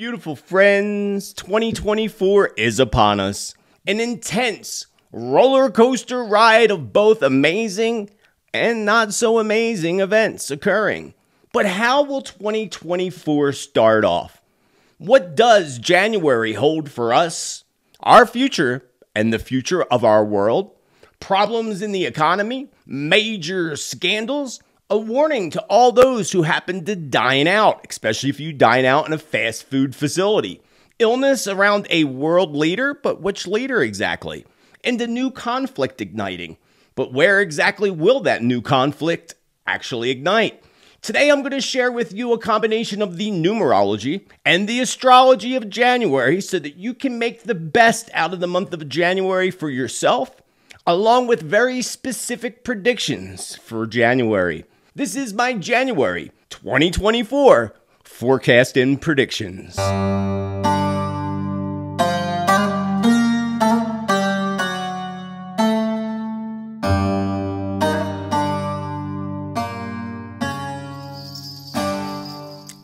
Beautiful friends, 2024 is upon us. An intense roller coaster ride of both amazing and not so amazing events occurring. But how will 2024 start off? What does January hold for us, our future, and the future of our world? Problems in the economy? Major scandals? A warning to all those who happen to dine out, especially if you dine out in a fast food facility. Illness around a world leader, but which leader exactly? And a new conflict igniting. But where exactly will that new conflict actually ignite? Today I'm going to share with you a combination of the numerology and the astrology of January so that you can make the best out of the month of January for yourself, along with very specific predictions for January. This is my January 2024 forecast and predictions.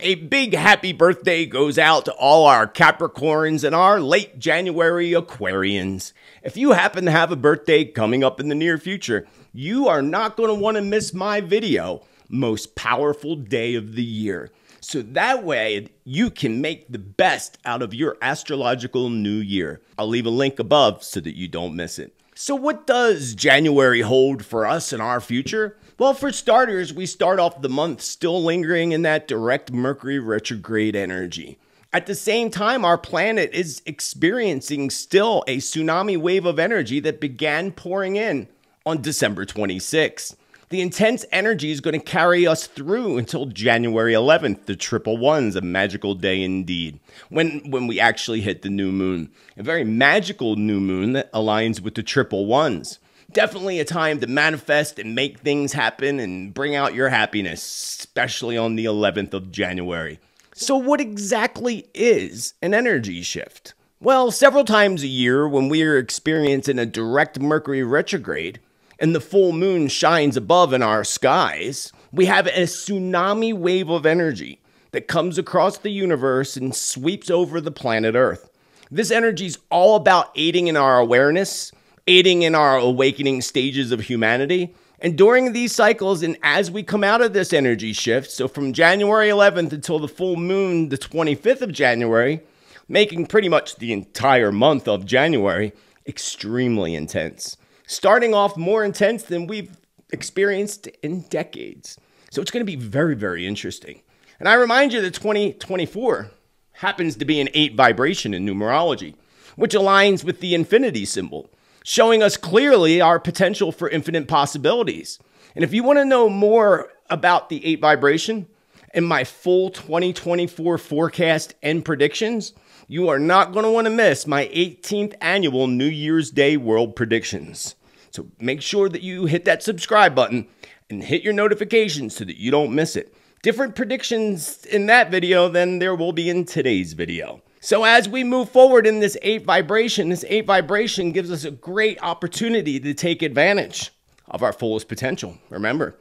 A big happy birthday goes out to all our Capricorns and our late January Aquarians. If you happen to have a birthday coming up in the near future, you are not going to want to miss my video, Most Powerful Day of the Year. So that way you can make the best out of your astrological new year. I'll leave a link above so that you don't miss it. So what does January hold for us in our future? Well, for starters, we start off the month still lingering in that direct Mercury retrograde energy. At the same time, our planet is experiencing still a tsunami wave of energy that began pouring in on December 26th. The intense energy is going to carry us through until January 11th, the triple ones, a magical day indeed, when we actually hit the new moon. A very magical new moon that aligns with the triple ones. Definitely a time to manifest and make things happen and bring out your happiness, especially on the 11th of January. So what exactly is an energy shift? Well, several times a year when we are experiencing a direct Mercury retrograde and the full moon shines above in our skies, we have a tsunami wave of energy that comes across the universe and sweeps over the planet Earth. This energy is all about aiding in our awareness, aiding in our awakening stages of humanity. And during these cycles, and as we come out of this energy shift, so from January 11th until the full moon, the 25th of January, making pretty much the entire month of January extremely intense. Starting off more intense than we've experienced in decades. So it's going to be very, very interesting. And I remind you that 2024 happens to be an 8 vibration in numerology, which aligns with the infinity symbol, showing us clearly our potential for infinite possibilities. And if you want to know more about the 8 vibration and my full 2024 forecast and predictions, you are not going to want to miss my 18th annual New Year's Day World Predictions. So make sure that you hit that subscribe button and hit your notifications so that you don't miss it. Different predictions in that video than there will be in today's video. So as we move forward in this 8 vibration gives us a great opportunity to take advantage of our fullest potential. Remember,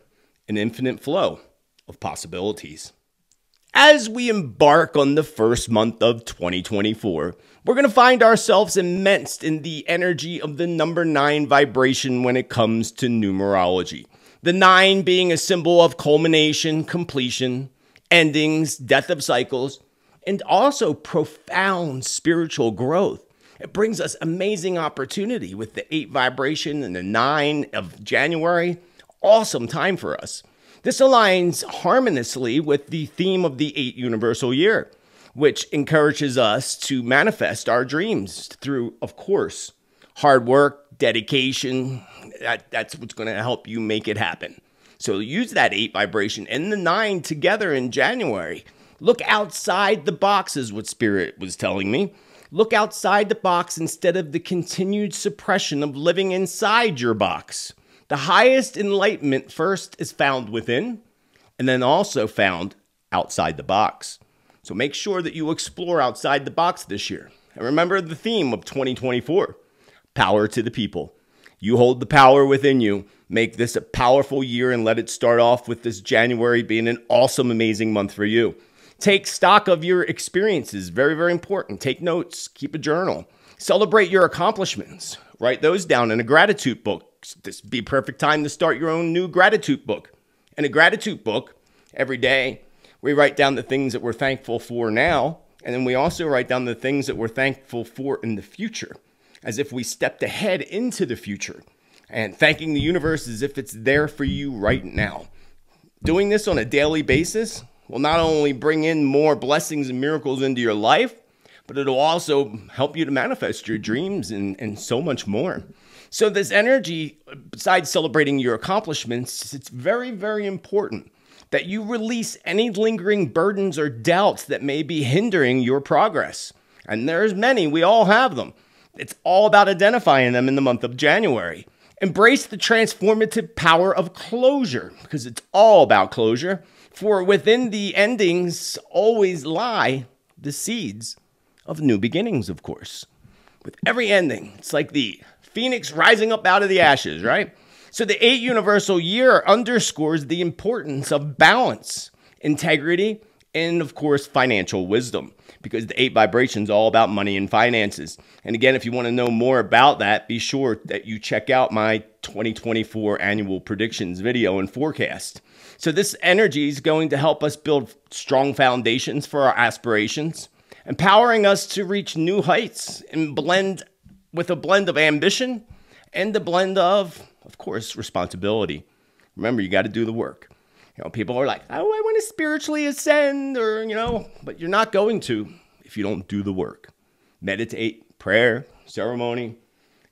an infinite flow of possibilities. As we embark on the first month of 2024, we're going to find ourselves immersed in the energy of the number 9 vibration when it comes to numerology. The 9 being a symbol of culmination, completion, endings, death of cycles, and also profound spiritual growth. It brings us amazing opportunity with the 8 vibration and the 9 of January. Awesome time for us. This aligns harmoniously with the theme of the 8 universal year, which encourages us to manifest our dreams through, of course, hard work, dedication. That's what's going to help you make it happen. So use that 8 vibration and the 9 together in January. Look outside the box is what Spirit was telling me. Look outside the box instead of the continued suppression of living inside your box. The highest enlightenment first is found within, and then also found outside the box. So make sure that you explore outside the box this year. And remember the theme of 2024, power to the people. You hold the power within you. Make this a powerful year and let it start off with this January being an awesome, amazing month for you. Take stock of your experiences. Very, very important. Take notes. Keep a journal. Celebrate your accomplishments. Write those down in a gratitude book. This would be a perfect time to start your own new gratitude book. In a gratitude book, every day, we write down the things that we're thankful for now, and then we also write down the things that we're thankful for in the future, as if we stepped ahead into the future, and thanking the universe as if it's there for you right now. Doing this on a daily basis will not only bring in more blessings and miracles into your life, but it'll also help you to manifest your dreams and so much more. So this energy, besides celebrating your accomplishments, it's very, very important that you release any lingering burdens or doubts that may be hindering your progress. And there's many, we all have them. It's all about identifying them in the month of January. Embrace the transformative power of closure, because it's all about closure. For within the endings always lie the seeds of new beginnings, of course. With every ending, it's like the phoenix rising up out of the ashes, right? So the 8 universal year underscores the importance of balance, integrity, and of course, financial wisdom, because the 8 vibration is all about money and finances. And again, if you want to know more about that, be sure that you check out my 2024 annual predictions video and forecast. So this energy is going to help us build strong foundations for our aspirations, empowering us to reach new heights and blend with a blend of ambition and a blend of course, responsibility. Remember, you got to do the work. You know, people are like, oh, I want to spiritually ascend, or, you know, but you're not going to if you don't do the work. Meditate, prayer, ceremony,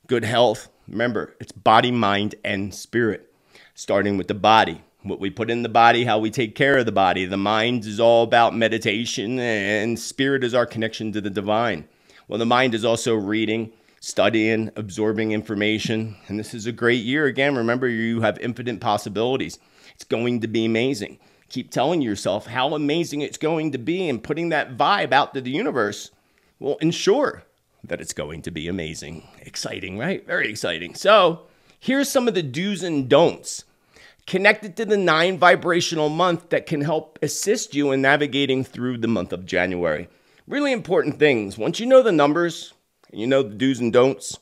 good health. Remember, it's body, mind, and spirit. Starting with the body. What we put in the body, how we take care of the body. The mind is all about meditation, and spirit is our connection to the divine. Well, the mind is also reading, studying, absorbing information. And this is a great year. Again, remember, you have infinite possibilities. It's going to be amazing. Keep telling yourself how amazing it's going to be, and putting that vibe out to the universe will ensure that it's going to be amazing. Exciting, right? Very exciting. So here's some of the do's and don'ts connected to the 9 vibrational month that can help assist you in navigating through the month of January. Really important things. Once you know the numbers, and you know the do's and don'ts,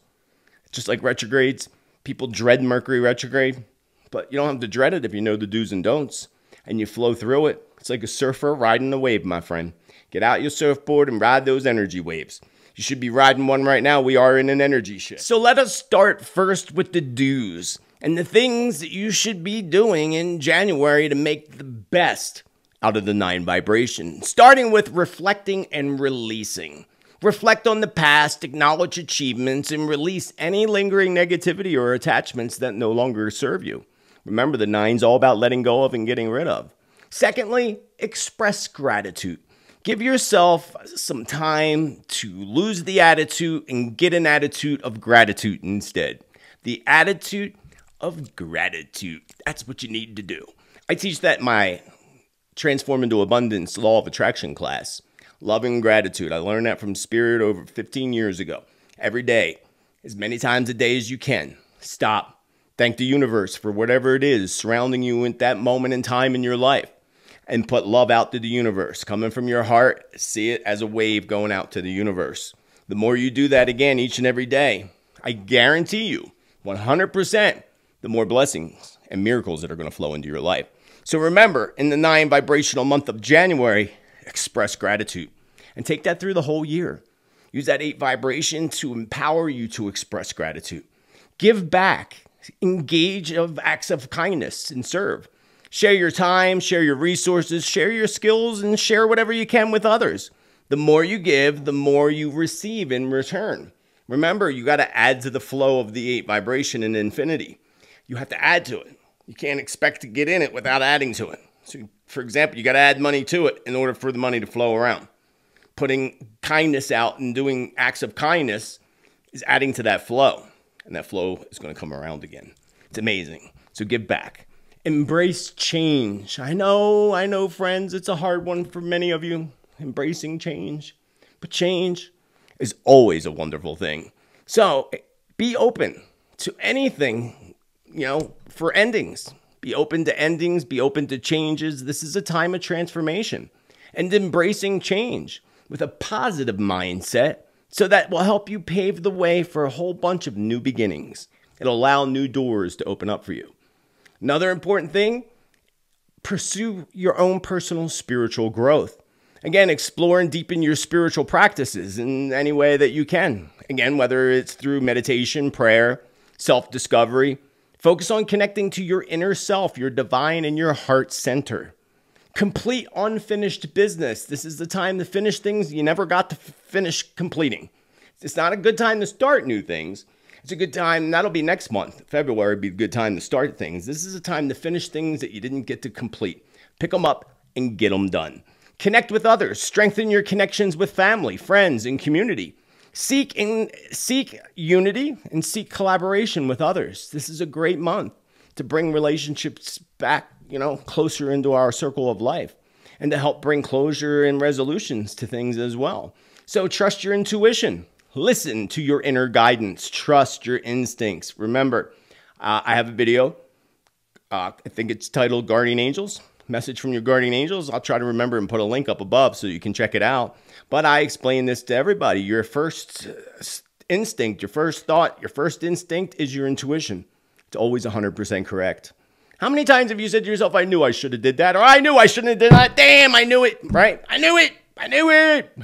just like retrogrades, people dread Mercury retrograde, but you don't have to dread it if you know the do's and don'ts and you flow through it. It's like a surfer riding a wave, my friend. Get out your surfboard and ride those energy waves. You should be riding one right now. We are in an energy shift. So let us start first with the do's and the things that you should be doing in January to make the best out of the 9 vibrations, starting with reflecting and releasing. Reflect on the past, acknowledge achievements, and release any lingering negativity or attachments that no longer serve you. Remember, the 9's all about letting go of and getting rid of. Secondly, express gratitude. Give yourself some time to lose the attitude and get an attitude of gratitude instead. The attitude of gratitude. That's what you need to do. I teach that in my Transform into Abundance Law of Attraction class. Love and gratitude. I learned that from Spirit over 15 years ago. Every day, as many times a day as you can, stop. Thank the universe for whatever it is surrounding you at that moment in time in your life. And put love out to the universe. Coming from your heart, see it as a wave going out to the universe. The more you do that again each and every day, I guarantee you, 100%, the more blessings and miracles that are going to flow into your life. So remember, in the 9 vibrational month of January, express gratitude. And take that through the whole year. Use that 8 vibration to empower you to express gratitude. Give back. Engage of acts of kindness and serve. Share your time, share your resources, share your skills, and share whatever you can with others. The more you give, the more you receive in return. Remember, you got to add to the flow of the 8 vibration in infinity. You have to add to it. You can't expect to get in it without adding to it. So, for example, you got to add money to it in order for the money to flow around. Putting kindness out and doing acts of kindness is adding to that flow. And that flow is going to come around again. It's amazing. So give back. Embrace change. I know, friends, it's a hard one for many of you, embracing change. But change is always a wonderful thing. So be open to anything, for endings. Be open to endings, be open to changes. This is a time of transformation. and embracing change with a positive mindset, so that will help you pave the way for a whole bunch of new beginnings. It'll allow new doors to open up for you. Another important thing, pursue your own personal spiritual growth. Again, explore and deepen your spiritual practices in any way that you can. Again, whether it's through meditation, prayer, self-discovery, focus on connecting to your inner self, your divine and your heart center. Complete unfinished business. This is the time to finish things you never got to finish completing. It's not a good time to start new things. It's a good time, that'll be next month. February would be a good time to start things. This is a time to finish things that you didn't get to complete. Pick them up and get them done. Connect with others. Strengthen your connections with family, friends, and community. Seek unity and seek collaboration with others. This is a great month to bring relationships back, closer into our circle of life, and to help bring closure and resolutions to things as well. So trust your intuition. Listen to your inner guidance. Trust your instincts. Remember, I have a video. I think it's titled Guardian Angels. Message from your guardian angels. I'll try to remember and put a link up above so you can check it out. But I explain this to everybody. Your first instinct, your first thought, your first instinct is your intuition. It's always 100% correct. How many times have you said to yourself, I knew I should have did that, or I knew I shouldn't have did that. Damn, I knew it, right? I knew it. I knew it.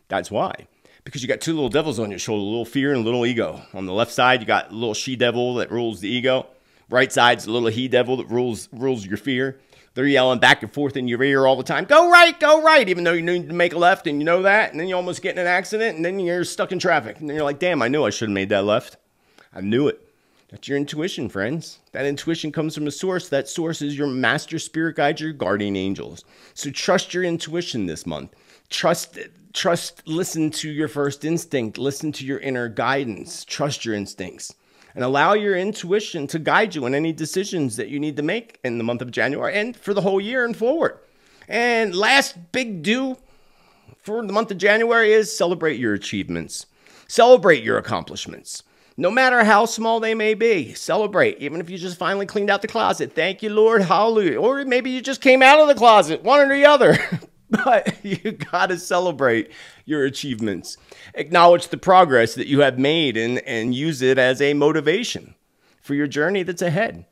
That's why. Because you got two little devils on your shoulder, a little fear and a little ego. On the left side, you got a little she-devil that rules the ego. Right side's a little he-devil that rules your fear. They're yelling back and forth in your ear all the time. Go right, even though you need to make a left and you know that. And then you almost get in an accident and then you're stuck in traffic. And then you're like, damn, I knew I should have made that left. I knew it. That's your intuition, friends. That intuition comes from a source. That source is your master spirit guide, your guardian angels. So trust your intuition this month. Listen to your first instinct. Listen to your inner guidance. Trust your instincts. And allow your intuition to guide you in any decisions that you need to make in the month of January and for the whole year and forward. And last big do for the month of January is celebrate your achievements. Celebrate your accomplishments. No matter how small they may be, celebrate. Even if you just finally cleaned out the closet. Thank you, Lord. Hallelujah. Or maybe you just came out of the closet, one or the other. But you got to celebrate your achievements. Acknowledge the progress that you have made and use it as a motivation for your journey that's ahead.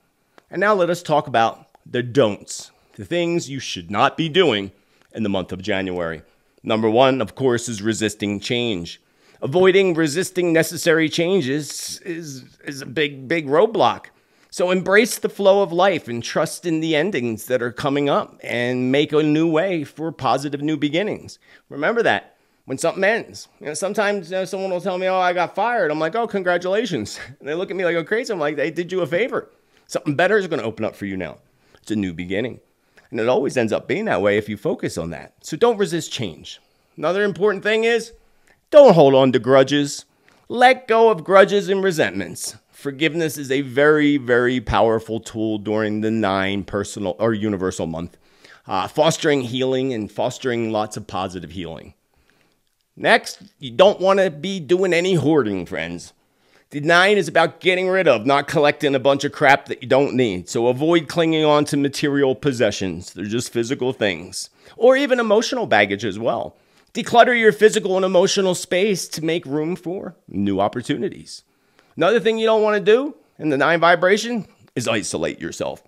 And now let us talk about the don'ts, the things you should not be doing in the month of January. Number one, of course, is resisting change. Resisting necessary changes is a big roadblock. So embrace the flow of life and trust in the endings that are coming up and make a new way for positive new beginnings. Remember that when something ends. Sometimes someone will tell me, oh, I got fired. I'm like, oh, congratulations. And they look at me like I'm crazy. I'm like, they did you a favor. Something better is going to open up for you now. It's a new beginning. And it always ends up being that way if you focus on that. So don't resist change. Another important thing is don't hold on to grudges. Let go of grudges and resentments. Forgiveness is a very, very powerful tool during the 9 personal or universal month, fostering healing and fostering lots of positive healing. Next, you don't want to be doing any hoarding, friends. The 9 is about getting rid of, not collecting a bunch of crap that you don't need. So avoid clinging on to material possessions. They're just physical things, or even emotional baggage as well. Declutter your physical and emotional space to make room for new opportunities. Another thing you don't want to do in the 9 vibration is isolate yourself.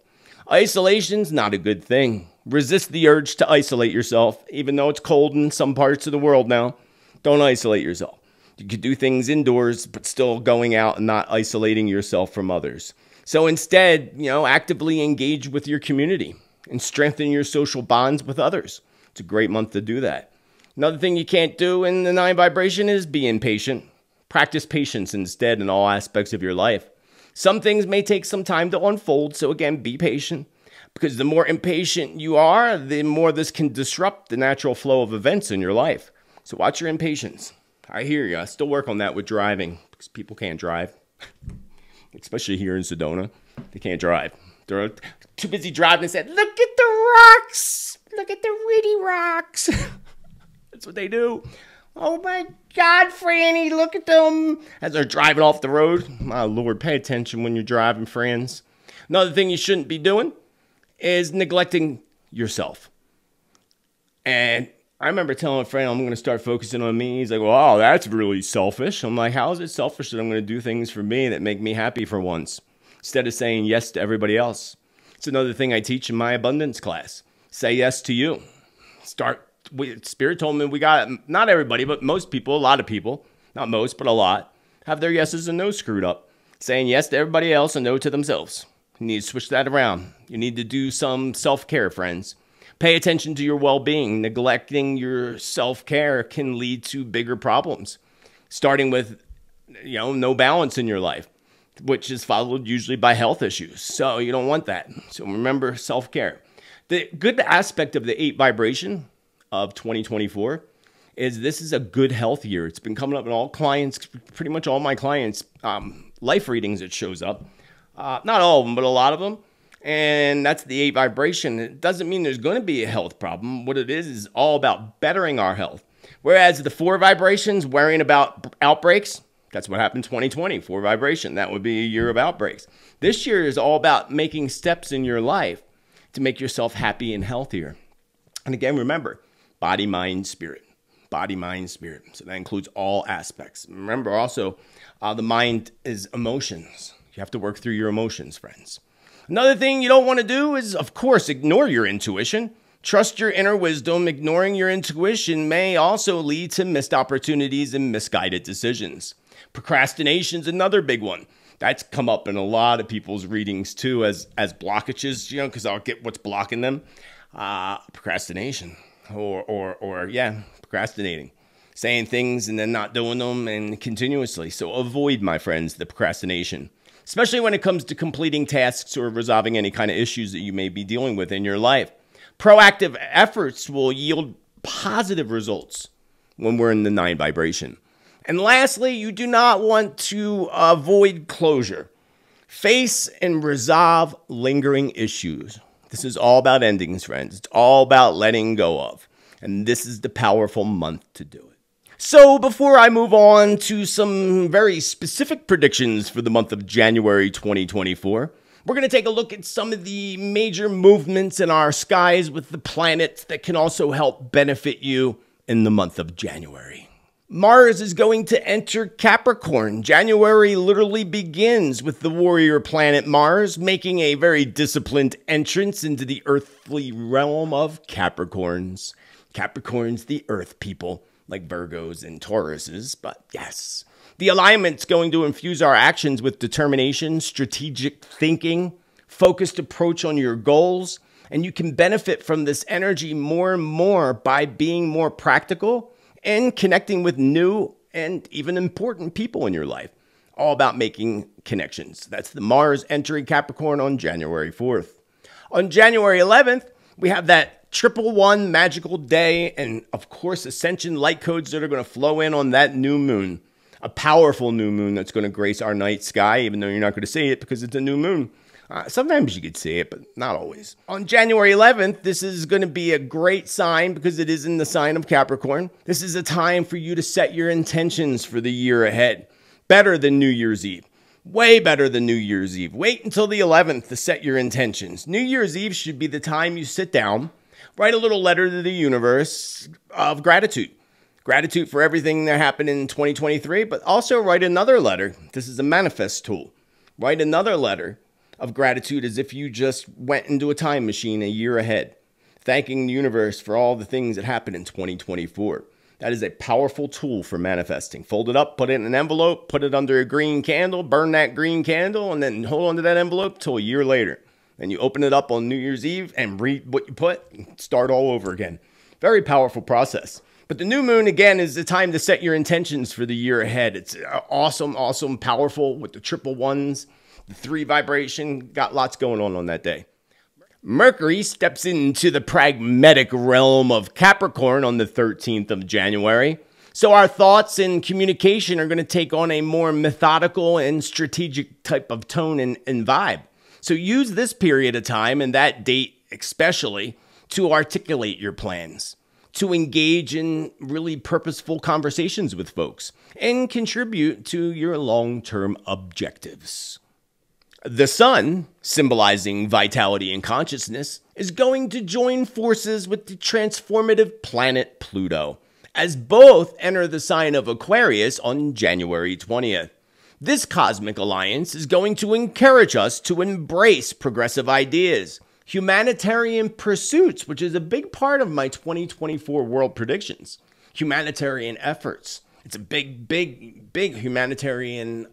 Isolation's not a good thing. Resist the urge to isolate yourself, even though it's cold in some parts of the world now. Don't isolate yourself. You could do things indoors, but still going out and not isolating yourself from others. So instead, actively engage with your community and strengthen your social bonds with others. It's a great month to do that. Another thing you can't do in the 9 vibration is be impatient. Practice patience instead in all aspects of your life. Some things may take some time to unfold, so again, be patient. Because the more impatient you are, the more this can disrupt the natural flow of events in your life. So watch your impatience. I hear you. I still work on that with driving, because people can't drive. Especially here in Sedona. They can't drive. They're too busy driving and said, look at the rocks! Look at the really rocks! That's what they do. Oh my God, Franny, look at them. As they're driving off the road. My Lord, pay attention when you're driving, friends. Another thing you shouldn't be doing is neglecting yourself. And I remember telling a friend, I'm going to start focusing on me. He's like, wow, that's really selfish. I'm like, how is it selfish that I'm going to do things for me that make me happy for once, instead of saying yes to everybody else? It's another thing I teach in my abundance class. Say yes to you. Spirit told me we got, not everybody, but most people, a lot of people, not most, but a lot, have their yeses and nos screwed up. Saying yes to everybody else and no to themselves. You need to switch that around. You need to do some self-care, friends. Pay attention to your well-being. Neglecting your self-care can lead to bigger problems, starting with, no balance in your life, which is followed usually by health issues. So you don't want that. So remember self-care. The good aspect of the 8 vibration of 2024 is this is a good health year. It's been coming up in all clients, pretty much all my clients' life readings. It shows up. Not all of them, but a lot of them. And that's the 8 vibration. It doesn't mean there's going to be a health problem. What it is all about bettering our health. Whereas the 4 vibrations, worrying about outbreaks, that's what happened in 2020, 4 vibration. That would be a year of outbreaks. This year is all about making steps in your life to make yourself happy and healthier. And again, remember, body, mind, spirit. Body, mind, spirit. So that includes all aspects. Remember also, the mind is emotions. You have to work through your emotions, friends. Another thing you don't want to do is, of course, ignore your intuition. Trust your inner wisdom. Ignoring your intuition may also lead to missed opportunities and misguided decisions. Procrastination is another big one. That's come up in a lot of people's readings too as blockages, because I'll get what's blocking them. Procrastination procrastinating. Saying things and then not doing them and continuously. So avoid, my friends, the procrastination, especially when it comes to completing tasks or resolving any kind of issues that you may be dealing with in your life. Proactive efforts will yield positive results when we're in the 9 vibration. And lastly, you do not want to avoid closure. Face and resolve lingering issues. This is all about endings, friends. It's all about letting go of. And this is the powerful month to do it. So before I move on to some very specific predictions for the month of January 2024, we're going to take a look at some of the major movements in our skies with the planets that can also help benefit you in the month of January. Mars is going to enter Capricorn. January literally begins with the warrior planet Mars making a very disciplined entrance into the earthly realm of Capricorns. Capricorns, the earth people, like Virgos and Tauruses, but yes. The alignment's going to infuse our actions with determination, strategic thinking, focused approach on your goals, and you can benefit from this energy more and more by being more practical and connecting with new and even important people in your life. All about making connections. That's the Mars entering Capricorn on January 4th. On January 11th, we have that 111 magical day and, of course, ascension light codes that are going to flow in on that new moon. A powerful new moon that's going to grace our night sky, even though you're not going to see it because it's a new moon. Sometimes you could see it, but not always. On January 11th, this is going to be a great sign because it is in the sign of Capricorn. This is a time for you to set your intentions for the year ahead. Better than New Year's Eve. Way better than New Year's Eve. Wait until the 11th to set your intentions. New Year's Eve should be the time you sit down, write a little letter to the universe of gratitude. Gratitude for everything that happened in 2023, but also write another letter. This is a manifest tool. Write another letter of gratitude as if you just went into a time machine a year ahead, thanking the universe for all the things that happened in 2024. That is a powerful tool for manifesting. Fold it up, put it in an envelope, put it under a green candle, burn that green candle, and then hold on to that envelope till a year later. Then you open it up on New Year's Eve and read what you put and start all over again. Very powerful process. But the new moon, again, is the time to set your intentions for the year ahead. It's awesome, awesome, powerful with the 111s, the 3 vibration. Got lots going on that day. Mercury steps into the pragmatic realm of Capricorn on the 13th of January. So our thoughts and communication are going to take on a more methodical and strategic type of tone and vibe. So use this period of time and that date especially to articulate your plans, to engage in really purposeful conversations with folks, and contribute to your long-term objectives. The sun, symbolizing vitality and consciousness, is going to join forces with the transformative planet Pluto, as both enter the sign of Aquarius on January 20th. This cosmic alliance is going to encourage us to embrace progressive ideas, humanitarian pursuits, which is a big part of my 2024 world predictions, humanitarian efforts. It's a big humanitarian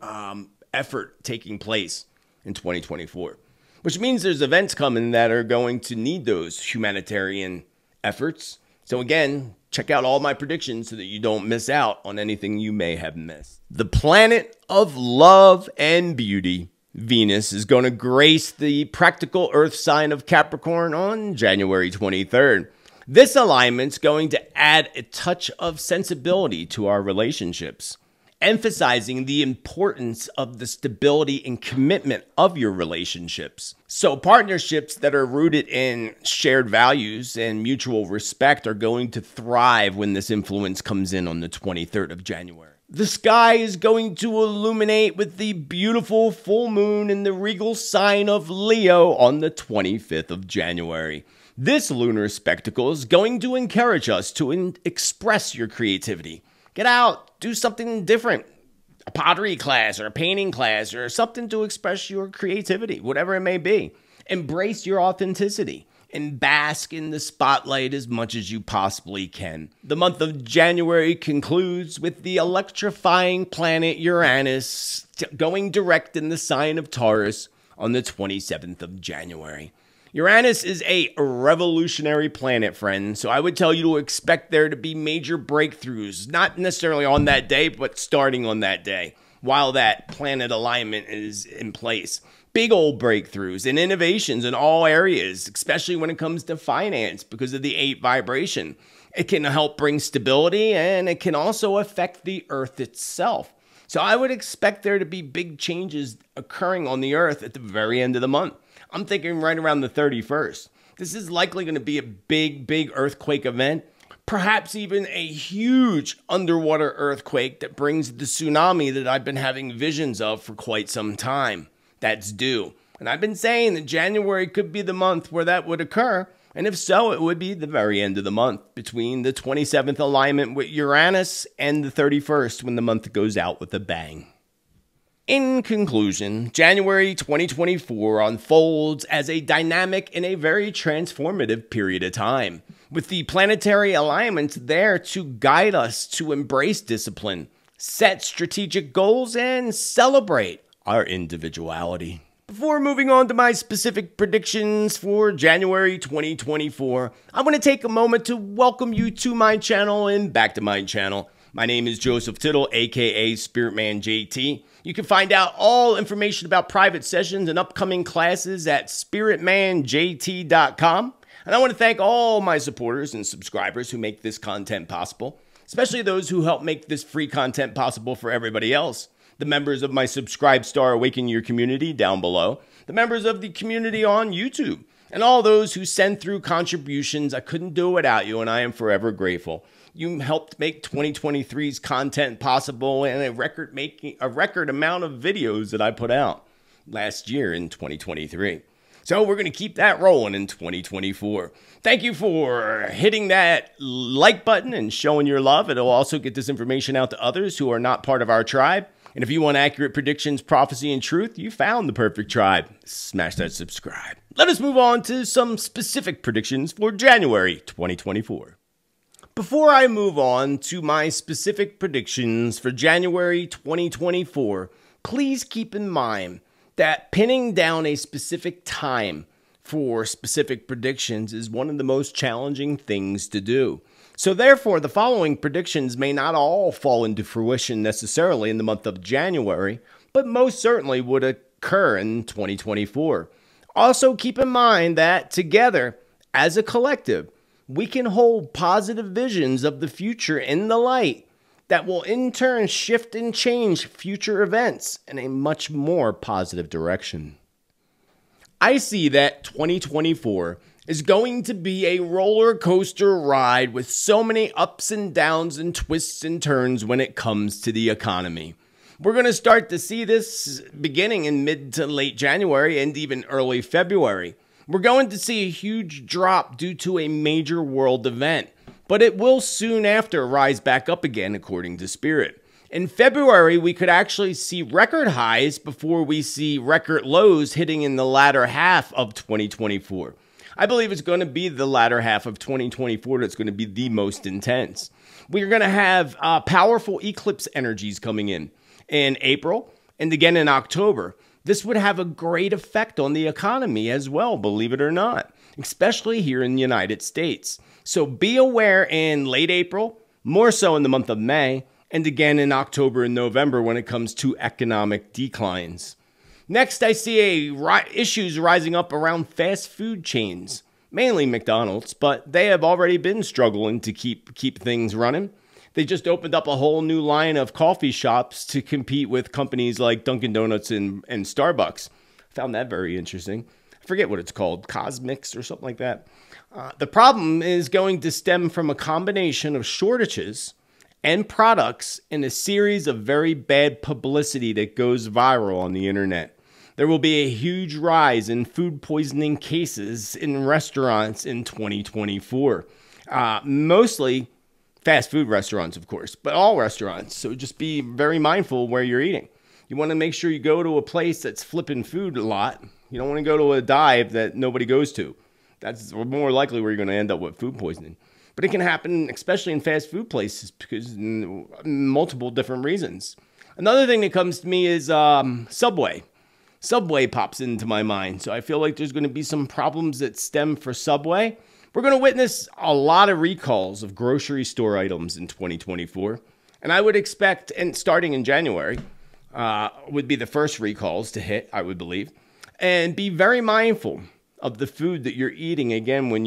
effort taking place in 2024, which means there's events coming that are going to need those humanitarian efforts. So again, check out all my predictions so that you don't miss out on anything you may have missed. The planet of love and beauty, Venus, is going to grace the practical Earth sign of Capricorn on January 23rd. This alignment's going to add a touch of sensibility to our relationships, emphasizing the importance of the stability and commitment of your relationships. So partnerships that are rooted in shared values and mutual respect are going to thrive when this influence comes in on the 23rd of January. The sky is going to illuminate with the beautiful full moon in the regal sign of Leo on the 25th of January. This lunar spectacle is going to encourage us to express your creativity. Get out, do something different. A pottery class or a painting class or something to express your creativity, whatever it may be. Embrace your authenticity and bask in the spotlight as much as you possibly can. The month of January concludes with the electrifying planet Uranus going direct in the sign of Taurus on the 27th of January. Uranus is a revolutionary planet, friends, so I would tell you to expect there to be major breakthroughs, not necessarily on that day, but starting on that day, while that planet alignment is in place. Big old breakthroughs and innovations in all areas, especially when it comes to finance because of the 8 vibration. It can help bring stability, and it can also affect the Earth itself. So I would expect there to be big changes occurring on the Earth at the very end of the month. I'm thinking right around the 31st. This is likely going to be a big earthquake event, perhaps even a huge underwater earthquake that brings the tsunami that I've been having visions of for quite some time. That's due. And I've been saying that January could be the month where that would occur, and if so, it would be the very end of the month, between the 27th alignment with Uranus and the 31st when the month goes out with a bang. In conclusion, January 2024 unfolds as a dynamic and a very transformative period of time, with the planetary alignments there to guide us to embrace discipline, set strategic goals, and celebrate our individuality. Before moving on to my specific predictions for January 2024, I want to take a moment to welcome you to my channel and back to my channel. My name is Joseph Tittel, aka Spiritman JT. You can find out all information about private sessions and upcoming classes at spiritmanjt.com. And I want to thank all my supporters and subscribers who make this content possible, especially those who help make this free content possible for everybody else. The members of my Subscribe Star Awaken Your community down below, the members of the community on YouTube, and all those who send through contributions. I couldn't do it without you, and I am forever grateful. You helped make 2023's content possible and a record amount of videos that I put out last year in 2023. So we're going to keep that rolling in 2024. Thank you for hitting that like button and showing your love. It'll also get this information out to others who are not part of our tribe. And if you want accurate predictions, prophecy, and truth, you found the perfect tribe. Smash that subscribe. Let us move on to some specific predictions for January 2024. Before I move on to my specific predictions for January 2024, please keep in mind that pinning down a specific time for specific predictions is one of the most challenging things to do. So therefore, the following predictions may not all fall into fruition necessarily in the month of January, but most certainly would occur in 2024. Also keep in mind that together, as a collective, we can hold positive visions of the future in the light that will in turn shift and change future events in a much more positive direction. I see that 2024 is going to be a roller coaster ride with so many ups and downs and twists and turns when it comes to the economy. We're going to start to see this beginning in mid to late January and even early February. We're going to see a huge drop due to a major world event, but it will soon after rise back up again, according to Spirit. In February, we could actually see record highs before we see record lows hitting in the latter half of 2024. I believe it's going to be the latter half of 2024 that's going to be the most intense. We're going to have powerful eclipse energies coming in April and again in October. This would have a great effect on the economy as well, believe it or not, especially here in the United States. So be aware in late April, more so in the month of May, and again in October and November when it comes to economic declines. Next, I see issues rising up around fast food chains, mainly McDonald's, but they have already been struggling to keep things running. They just opened up a whole new line of coffee shops to compete with companies like Dunkin' Donuts and Starbucks. Found that very interesting. I forget what it's called, Cosmix or something like that. The problem is going to stem from a combination of shortages and products in a series of very bad publicity that goes viral on the internet. There will be a huge rise in food poisoning cases in restaurants in 2024. Mostly fast food restaurants, of course, but all restaurants. So just be very mindful where you're eating. You want to make sure you go to a place that's flipping food a lot. You don't want to go to a dive that nobody goes to. That's more likely where you're going to end up with food poisoning. But it can happen, especially in fast food places, because multiple different reasons. Another thing that comes to me is Subway. Subway pops into my mind. So I feel like there's going to be some problems that stem for Subway. We're going to witness a lot of recalls of grocery store items in 2024. And I would expect, and starting in January, would be the first recalls to hit, I would believe. And be very mindful of the food that you're eating, again, when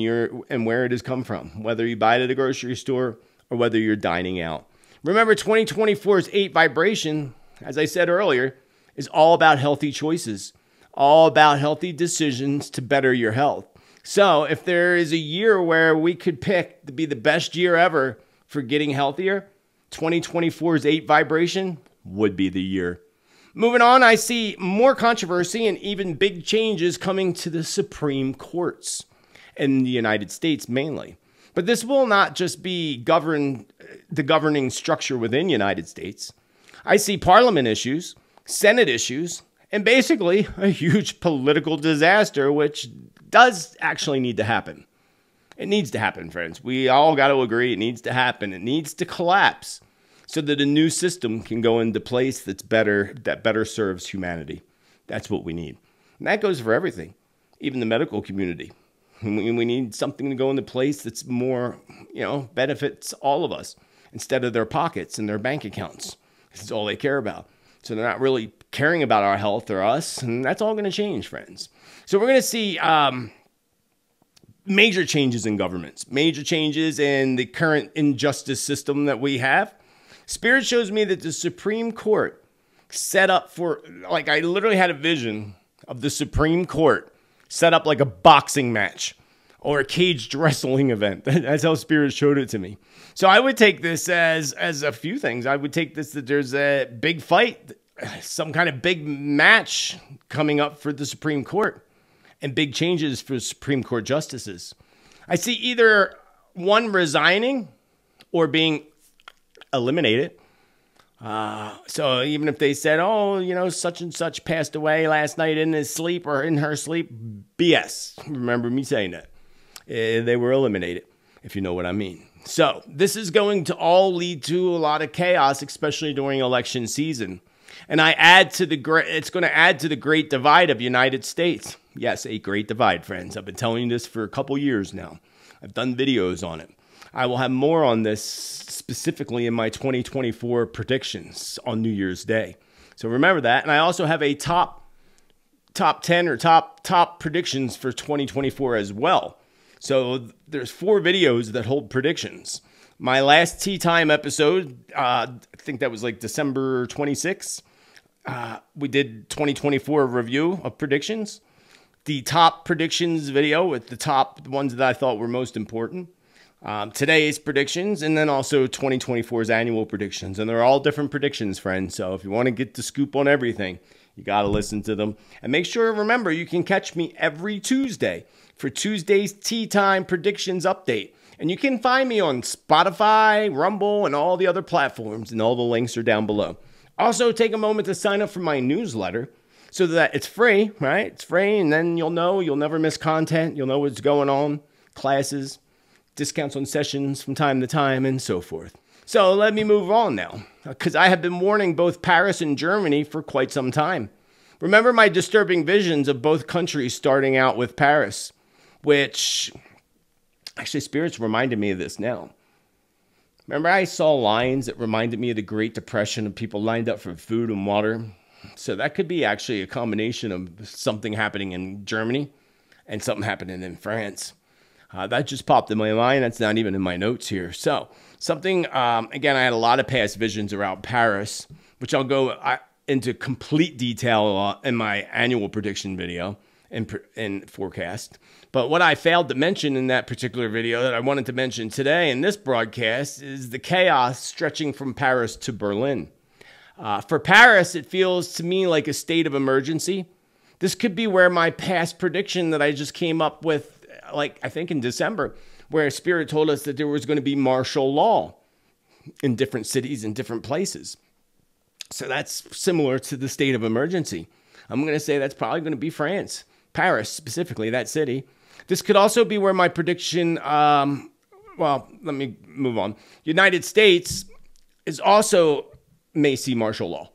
and where it has come from, whether you buy it at a grocery store or whether you're dining out. Remember, 2024's 8 vibration, as I said earlier, is all about healthy choices, all about healthy decisions to better your health. So if there is a year where we could pick to be the best year ever for getting healthier, 2024's 8 vibration would be the year. Moving on, I see more controversy and even big changes coming to the Supreme Courts in the United States mainly. But this will not just be the governing structure within the United States. I see parliament issues, Senate issues, and basically a huge political disaster, which does actually need to happen. It needs to happen, friends. We all got to agree it needs to happen. It needs to collapse so that a new system can go into place that better serves humanity. That's what we need. And that goes for everything, even the medical community. We need something to go into place that's more, benefits all of us instead of their pockets and their bank accounts. This is all they care about. So they're not really caring about our health or us, and that's all going to change, friends. So we're going to see major changes in governments, major changes in the current injustice system that we have. Spirit shows me that the Supreme Court set up for, I literally had a vision of the Supreme Court set up like a boxing match or a caged wrestling event. That's how Spirit showed it to me. So I would take this as a few things. I would take this that there's a big fight, some kind of big match coming up for the Supreme Court and big changes for Supreme Court justices. I see either one resigning or being eliminated. So even if they said, such and such passed away last night in his sleep or in her sleep, BS. Remember me saying that. They were eliminated, if you know what I mean. So this is going to all lead to a lot of chaos, especially during election season. And it's going to add to the great divide of the United States. Yes, a great divide, friends. I've been telling you this for a couple years now. I've done videos on it. I will have more on this specifically in my 2024 predictions on New Year's Day. So remember that. And I also have a top 10 or top predictions for 2024 as well. So there's 4 videos that hold predictions. My last Tea Time episode, I think that was like December 26th. We did 2024 review of predictions. The top predictions video with the top ones that I thought were most important. today's predictions, and then also 2024's annual predictions. And they're all different predictions, friends. So if you want to get the scoop on everything, you got to listen to them. And make sure, remember, you can catch me every Tuesday for Tuesday's Tea Time Predictions Update. And you can find me on Spotify, Rumble, and all the other platforms, and all the links are down below. Also, take a moment to sign up for my newsletter so that it's free, right? It's free, and then you'll know you'll never miss content. You'll know what's going on, classes, discounts on sessions from time to time, and so forth. So let me move on now, because I have been warning both Paris and Germany for quite some time. Remember my disturbing visions of both countries starting out with Paris, which actually spirits reminded me of this now. Remember I saw lines that reminded me of the Great Depression of people lined up for food and water. So that could be actually a combination of something happening in Germany and something happening in France. That just popped in my mind. That's not even in my notes here. So something, again, I had a lot of past visions around Paris, which I'll go into complete detail in my annual prediction video and forecast. But what I failed to mention in that particular video that I wanted to mention today in this broadcast is the chaos stretching from Paris to Berlin. For Paris, it feels to me like a state of emergency. This could be where my past prediction that I just came up with, like I think in December, where Spirit told us that there was going to be martial law in different cities and different places. So that's similar to the state of emergency. I'm going to say that's probably going to be France, Paris specifically, that city. This could also be where my prediction, well, let me move on. United States is also may see martial law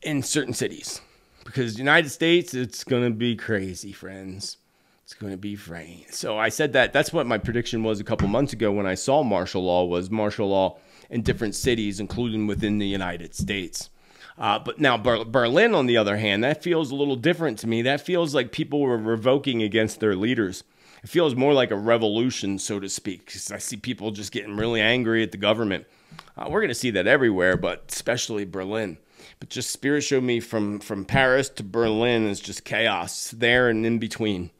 in certain cities. Because United States, it's going to be crazy, friends. It's going to be fraying. So I said that's what my prediction was a couple months ago when I saw martial law, was martial law in different cities, including within the United States. But now Berlin, on the other hand, that feels a little different to me. That feels like people were revoking against their leaders. It feels more like a revolution, so to speak, because I see people just getting really angry at the government. We're going to see that everywhere, but especially Berlin. But just Spirit showed me from Paris to Berlin is just chaos there and in between.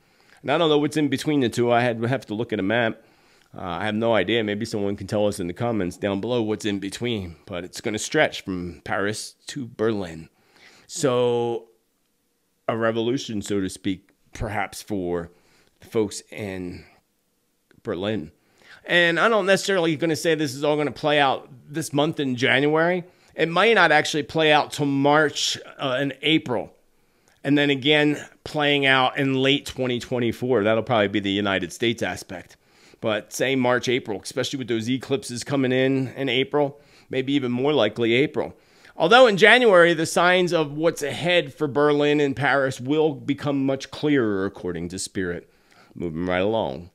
And I don't know what's in between the two. I have to look at a map. I have no idea. Maybe someone can tell us in the comments down below what's in between. But it's going to stretch from Paris to Berlin. So a revolution, so to speak, perhaps for the folks in Berlin. And I'm not necessarily going to say this is all going to play out this month in January. It might not actually play out till March and April. And then again, playing out in late 2024. That'll probably be the United States aspect. But say March, April, especially with those eclipses coming in April, maybe even more likely April. Although in January, the signs of what's ahead for Berlin and Paris will become much clearer, according to Spirit. Moving right along.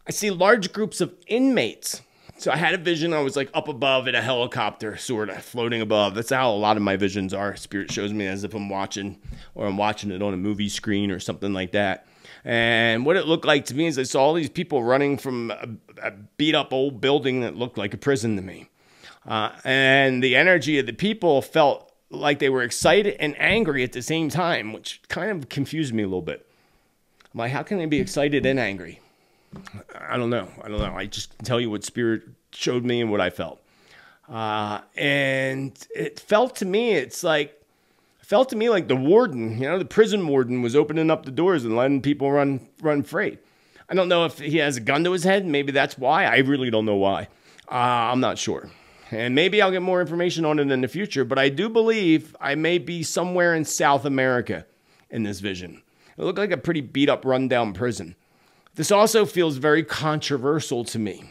I see large groups of inmates. So I had a vision. I was like up above in a helicopter, sort of floating above. That's how a lot of my visions are. Spirit shows me as if I'm watching, or I'm watching it on a movie screen or something like that. And what it looked like to me is I saw all these people running from a beat up old building that looked like a prison to me. And the energy of the people felt like they were excited and angry at the same time, which kind of confused me a little bit. I'm like, how can they be excited and angry? I don't know. I just can tell you what Spirit showed me and what I felt. And it felt to me like the warden, the prison warden was opening up the doors and letting people run free. I don't know if he has a gun to his head. Maybe that's why. I really don't know why. I'm not sure. And maybe I'll get more information on it in the future. But I do believe I may be somewhere in South America in this vision. It looked like a pretty beat up, rundown prison. This also feels very controversial to me.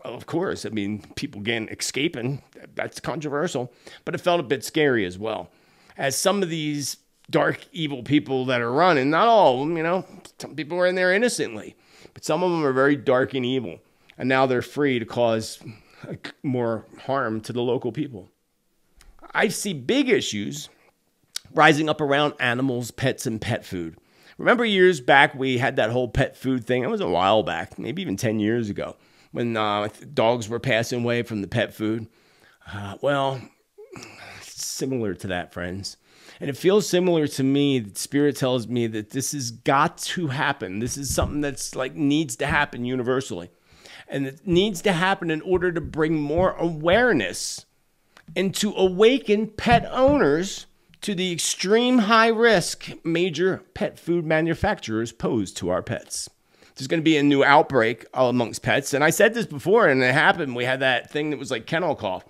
Of course, I mean, people escaping, that's controversial, but it felt a bit scary as well. As some of these dark, evil people that are running, not all of them, some people are in there innocently, but some of them are very dark and evil, and now they're free to cause more harm to the local people. I see big issues rising up around animals, pets, and pet food. Remember years back, we had that whole pet food thing. It was a while back, maybe even 10 years ago, when dogs were passing away from the pet food. Well, it's similar to that, friends. And it feels similar to me. That Spirit tells me that this has got to happen. This is something that's needs to happen universally. And it needs to happen in order to bring more awareness and to awaken pet owners to the extreme high risk major pet food manufacturers pose to our pets. There's going to be a new outbreak amongst pets. And I said this before, and it happened. We had that thing that was like kennel cough.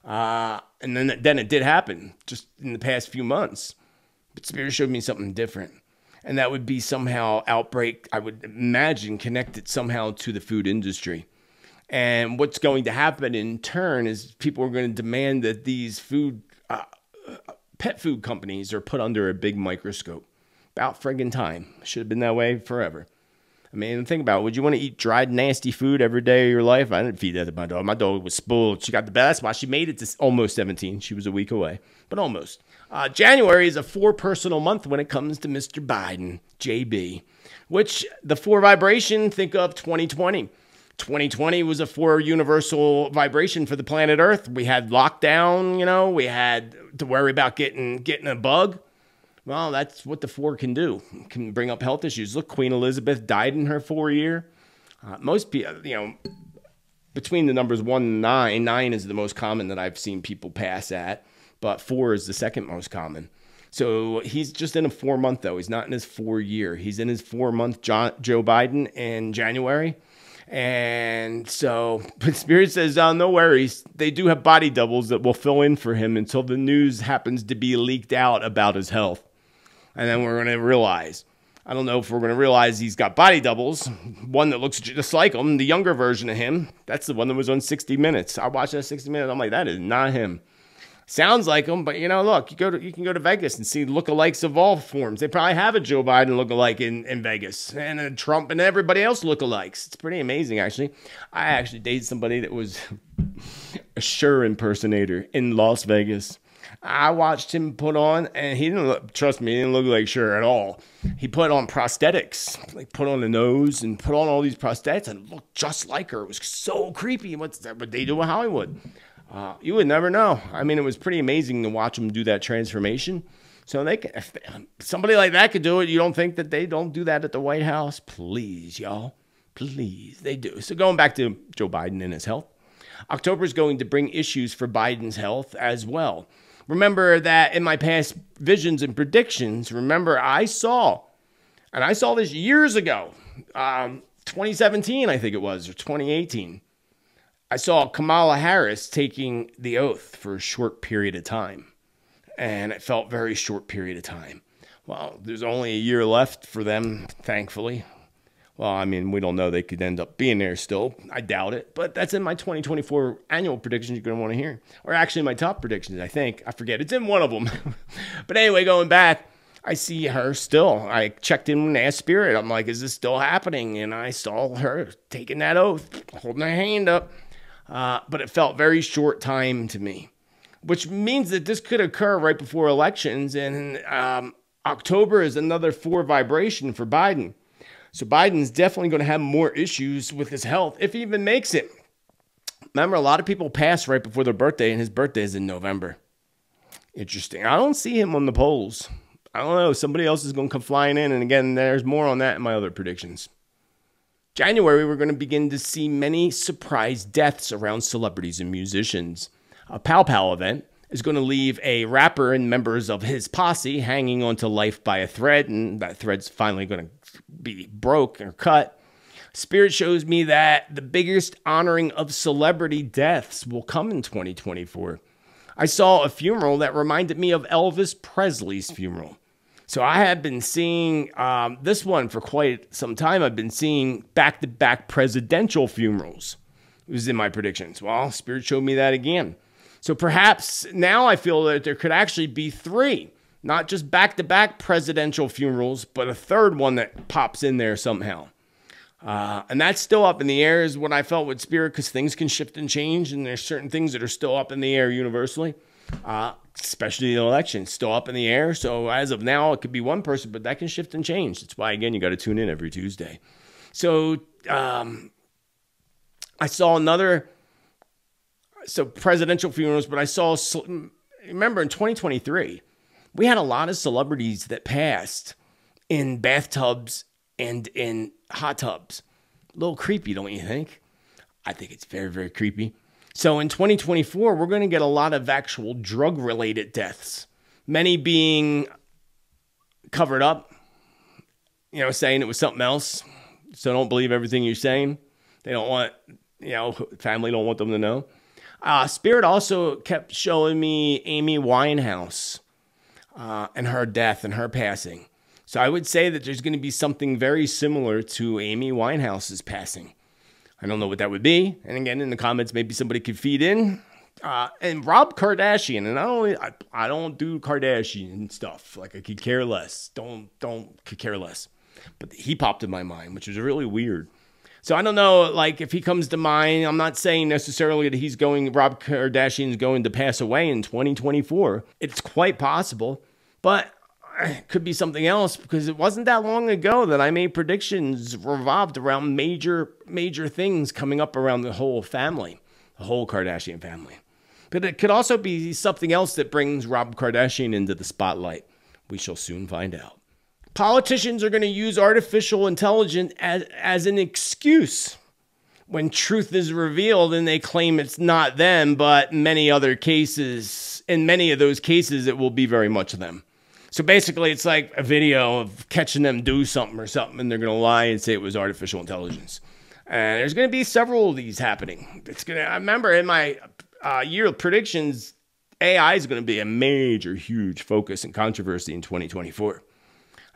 And then it did happen just in the past few months. But Spirit showed me something different. And that would be somehow outbreak, I would imagine, connected somehow to the food industry. And what's going to happen in turn is people are going to demand that these pet food companies are put under a big microscope. About friggin' time. Should have been that way forever. I mean, think about it. Would you want to eat dried, nasty food every day of your life? I didn't feed that to my dog. My dog was spoiled. She got the best. That's why she made it to almost 17. She was a week away, but almost. January is a 4 personal month when it comes to Mr. Biden, JB, which the 4 vibration, think of 2020. 2020 was a 4 universal vibration for the planet Earth. We had lockdown, we had to worry about getting a bug. Well, that's what the 4 can do. It can bring up health issues. Look, Queen Elizabeth died in her 4 year. Most people, between the numbers 1 and 9, 9 is the most common that I've seen people pass at, but 4 is the second most common. So he's just in a 4-month, though. He's not in his 4 year. He's in his 4-month Joe Biden in January. And so, but Spirit says, no worries. They do have body doubles that will fill in for him until the news happens to be leaked out about his health. And then we're going to realize, I don't know if we're going to realize he's got body doubles. One that looks just like him, the younger version of him. That's the one that was on 60 Minutes. I watched that 60 Minutes. I'm like, that is not him. Sounds like him, but look, you can go to Vegas and see lookalikes of all forms. They probably have a Joe Biden lookalike in Vegas, and a Trump and everybody else lookalikes. It's pretty amazing, actually. I actually dated somebody that was a Sure impersonator in Las Vegas. I watched him put on, and he didn't look, trust me, he didn't look like Sure at all. He put on prosthetics, like put on the nose and put on all these prosthetics and looked just like her. It was so creepy. What's that? What they do in Hollywood? You would never know. I mean, it was pretty amazing to watch them do that transformation. So if somebody like that could do it, you don't think that they don't do that at the White House? Please, y'all. Please, they do. So going back to Joe Biden and his health, October is going to bring issues for Biden's health as well. Remember that in my past visions and predictions, I saw this years ago, 2017, I think it was, or 2018. I saw Kamala Harris taking the oath for a short period of time, and it felt very short period of time. Well, there's only a year left for them, thankfully. Well, I mean, we don't know. They could end up being there still. I doubt it. But that's in my 2024 annual predictions you're going to want to hear. Or actually my top predictions, I think. I forget. It's in one of them. But anyway, going back, I see her still. I checked in and asked Spirit. I'm like, is this still happening? And I saw her taking that oath, holding her hand up. But it felt very short time to me, which means that this could occur right before elections. And October is another 4 vibration for Biden. So Biden's definitely going to have more issues with his health if he even makes it. Remember, a lot of people pass right before their birthday, and his birthday is in November. Interesting. I don't see him on the polls. I don't know. Somebody else is going to come flying in. And again, there's more on that in my other predictions. January, we're going to begin to see many surprise deaths around celebrities and musicians. A Pow Pow event is going to leave a rapper and members of his posse hanging onto life by a thread, and that thread's finally going to be broke or cut. Spirit shows me that the biggest honoring of celebrity deaths will come in 2024. I saw a funeral that reminded me of Elvis Presley's funeral. So I have been seeing this one for quite some time. I've been seeing back-to-back presidential funerals. It was in my predictions. Well, Spirit showed me that again. So perhaps now I feel that there could actually be 3, not just back-to-back presidential funerals, but a third one that pops in there somehow. And that's still up in the air is what I felt with Spirit, because things can shift and change, and there's certain things that are still up in the air universally, especially the election, still up in the air. So as of now, it could be one person, but that can shift and change. That's why, again, you got to tune in every Tuesday. So I saw another... So presidential funerals, but I saw, remember in 2023, we had a lot of celebrities that passed in bathtubs and in hot tubs. A little creepy, don't you think? I think it's very, very creepy. So in 2024, we're going to get a lot of actual drug-related deaths. Many being covered up, saying it was something else. So don't believe everything you're saying. They don't want, family don't want them to know. Spirit also kept showing me Amy Winehouse and her death and her passing. So I would say that there's going to be something very similar to Amy Winehouse's passing. I don't know what that would be. And again, in the comments, maybe somebody could feed in. And Rob Kardashian, and I don't do Kardashian stuff. Like, I could care less. Could care less. But he popped in my mind, which was really weird. So I don't know, like, if he comes to mind. I'm not saying necessarily that Rob Kardashian's going to pass away in 2024. It's quite possible, but it could be something else, because it wasn't that long ago that I made predictions revolved around major things coming up around the whole family, the whole Kardashian family. But it could also be something else that brings Rob Kardashian into the spotlight. We shall soon find out. Politicians are going to use artificial intelligence as an excuse when truth is revealed and they claim it's not them, but in many of those cases, it will be very much them. So basically, it's like a video of catching them do something or something, and they're going to lie and say it was artificial intelligence. And there's going to be several of these happening. I remember in my year of predictions, AI is going to be a major, huge focus and controversy in 2024.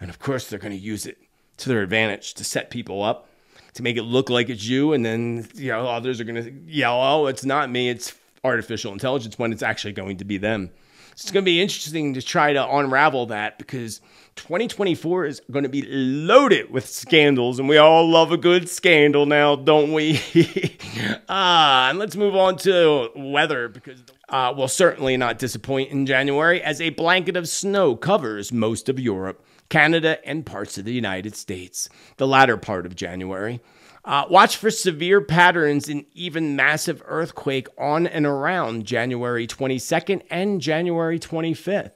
And of course, they're going to use it to their advantage to set people up, to make it look like it's you. And then, others are going to yell, oh, it's not me, it's artificial intelligence, when it's actually going to be them. So it's going to be interesting to try to unravel that, because 2024 is going to be loaded with scandals. And we all love a good scandal now, don't we? And let's move on to weather, because will certainly not disappoint in January, as a blanket of snow covers most of Europe, Canada, and parts of the United States, the latter part of January. Watch for severe patterns and even massive earthquake on and around January 22nd and January 25th.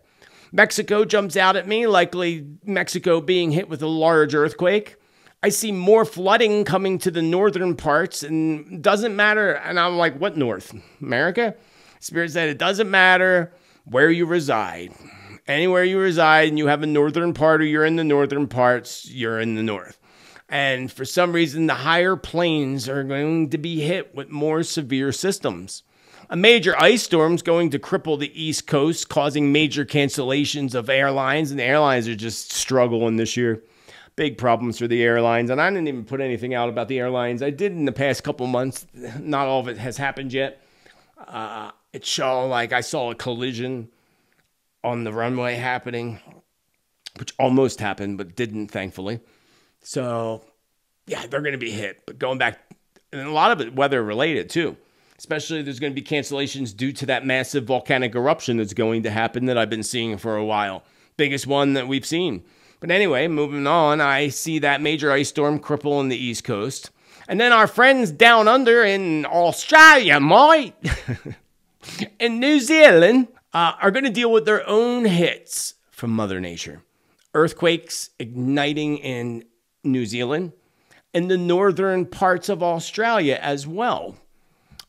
Mexico jumps out at me, likely Mexico being hit with a large earthquake. I see more flooding coming to the northern parts, and doesn't matter. And I'm like, what north? America? Spirit said it doesn't matter where you reside. Anywhere you reside and you have a northern part, or you're in the northern parts, you're in the north. And for some reason, the higher plains are going to be hit with more severe systems. A major ice storm is going to cripple the East Coast, causing major cancellations of airlines. And the airlines are just struggling this year. Big problems for the airlines. And I didn't even put anything out about the airlines. I did in the past couple months. Not all of it has happened yet. It showed, like, I saw a collision on the runway happening, which almost happened, but didn't, thankfully. So, yeah, they're going to be hit. But going back, and a lot of it weather-related, too. Especially there's going to be cancellations due to that massive volcanic eruption that's going to happen that I've been seeing for a while. Biggest one that we've seen. But anyway, moving on, I see that major ice storm crippling the East Coast. And then our friends down under in Australia, mate, in New Zealand, are going to deal with their own hits from Mother Nature. Earthquakes igniting in New Zealand and the northern parts of Australia as well.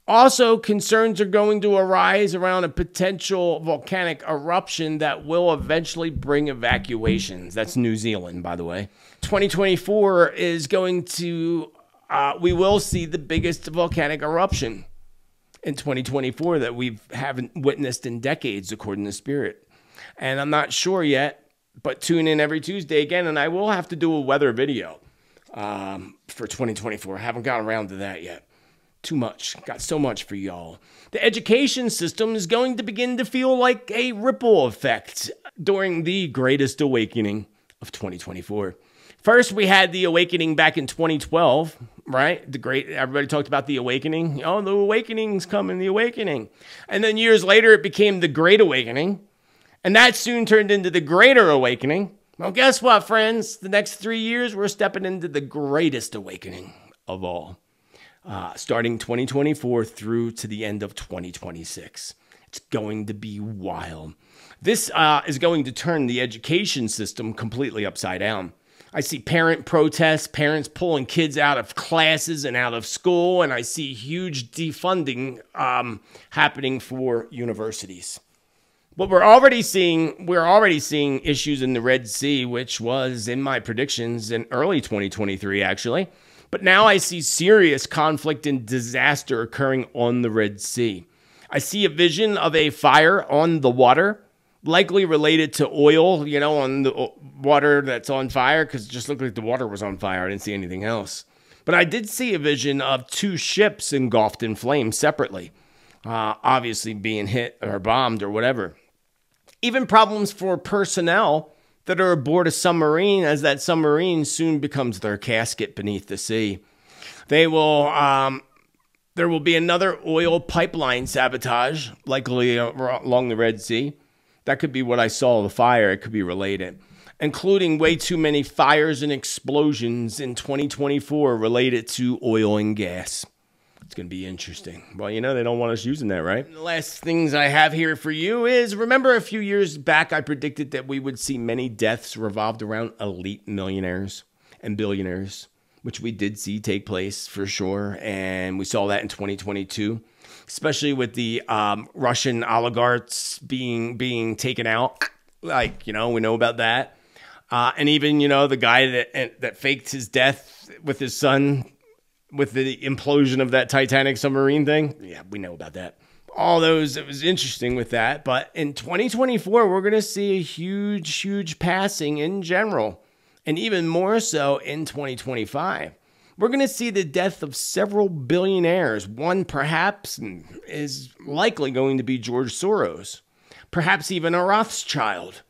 Also, concerns are going to arise around a potential volcanic eruption that will eventually bring evacuations. That's New Zealand, by the way. 2024 is going to, we will see the biggest volcanic eruption in 2024 that we haven't witnessed in decades, according to Spirit. And I'm not sure yet, but tune in every Tuesday again, and I will have to do a weather video for 2024. I haven't gotten around to that yet. Too much. Got so much for y'all. The education system is going to begin to feel like a ripple effect during the greatest awakening of 2024. First, we had the awakening back in 2012, right? Everybody talked about the awakening. Oh, the awakening's coming, the awakening. And then years later, it became the Great Awakening. And that soon turned into the Greater Awakening. Well, guess what, friends? The next 3 years, we're stepping into the greatest awakening of all. Starting 2024 through to the end of 2026. It's going to be wild. This is going to turn the education system completely upside down. I see parent protests, parents pulling kids out of classes and out of school, and I see huge defunding happening for universities. But we're already seeing issues in the Red Sea, which was in my predictions in early 2023, actually. But now I see serious conflict and disaster occurring on the Red Sea. I see a vision of a fire on the water, likely related to oil, on the water that's on fire, because it just looked like the water was on fire. I didn't see anything else. But I did see a vision of 2 ships engulfed in flames separately, obviously being hit or bombed or whatever. Even problems for personnel that are aboard a submarine, as that submarine soon becomes their casket beneath the sea. There will be another oil pipeline sabotage, likely along the Red Sea. That could be what I saw, the fire. It could be related, including way too many fires and explosions in 2024 related to oil and gas. It's going to be interesting. Well, they don't want us using that, right? The last things I have here for you is, remember a few years back, I predicted that we would see many deaths revolved around elite millionaires and billionaires, which we did see take place for sure. And we saw that in 2022, especially with the Russian oligarchs being taken out. We know about that. And even, the guy that faked his death with his son, with the implosion of that Titanic submarine thing. Yeah, we know about that. All those, it was interesting with that. But in 2024, we're going to see a huge passing in general. And even more so in 2025. We're going to see the death of several billionaires. One perhaps is likely going to be George Soros. Perhaps even a Rothschild.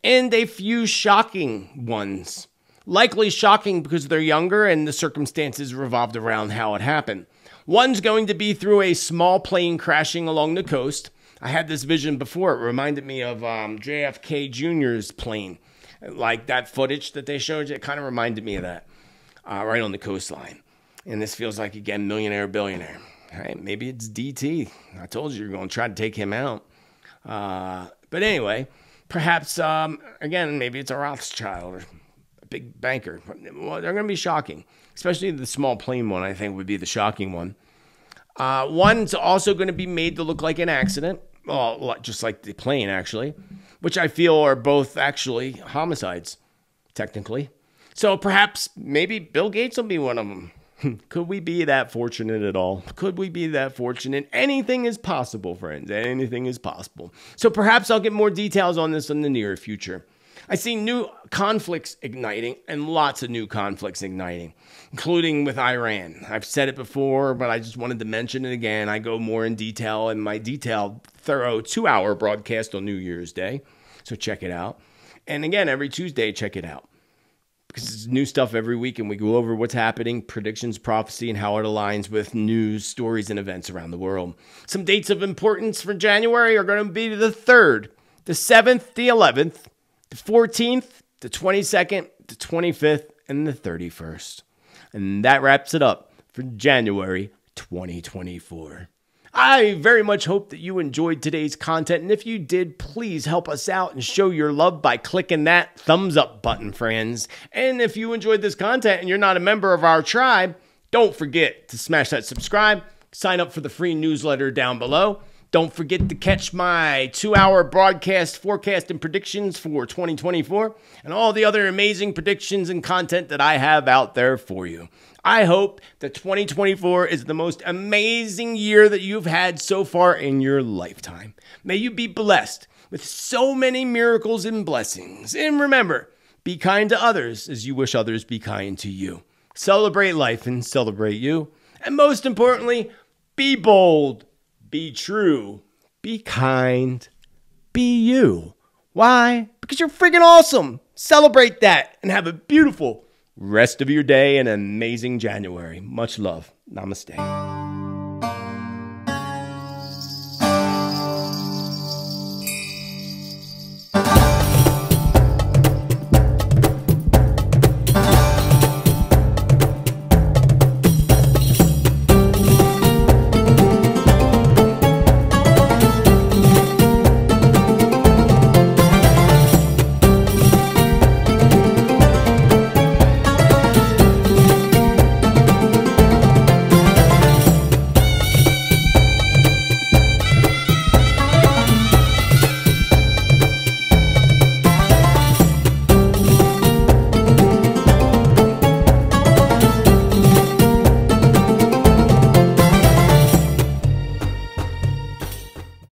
And a few shocking ones. Likely shocking because they're younger and the circumstances revolved around how it happened. One's going to be through a small plane crashing along the coast. I had this vision before. It reminded me of JFK Jr.'s plane. Like that footage that they showed you, it kind of reminded me of that. Right on the coastline. And this feels like, again, millionaire, billionaire. All right, maybe it's DT. I told you you're going to try to take him out. But anyway, perhaps, again, maybe it's a Rothschild or big banker. Well, they're going to be shocking, especially the small plane one. I think would be the shocking one. One's also going to be made to look like an accident, well, just like the plane actually, which I feel are both actually homicides, technically. So perhaps maybe Bill Gates will be one of them. Could we be that fortunate at all? Could we be that fortunate? Anything is possible, friends. Anything is possible. So perhaps I'll get more details on this in the near future. I see new conflicts igniting and lots of new conflicts igniting, including with Iran. I've said it before, but I just wanted to mention it again. I go more in detail in my detailed, thorough 2-hour broadcast on New Year's Day. So check it out. And again, every Tuesday, check it out. Because it's new stuff every week, and we go over what's happening, predictions, prophecy, and how it aligns with news, stories, and events around the world. Some dates of importance for January are going to be the 3rd, the 7th, the 11th, the 14th, the 22nd, the 25th, and the 31st. And that wraps it up for January 2024. I very much hope that you enjoyed today's content, and if you did, please help us out and show your love by clicking that thumbs up button, friends. And if you enjoyed this content and you're not a member of our tribe, don't forget to smash that subscribe, sign up for the free newsletter down below. Don't forget to catch my 2-hour broadcast forecast and predictions for 2024 and all the other amazing predictions and content that I have out there for you. I hope that 2024 is the most amazing year that you've had so far in your lifetime. May you be blessed with so many miracles and blessings. And remember, be kind to others as you wish others be kind to you. Celebrate life and celebrate you. And most importantly, be bold. Be true, be kind, be you. Why? Because you're freaking awesome. Celebrate that and have a beautiful rest of your day and an amazing January. Much love. Namaste.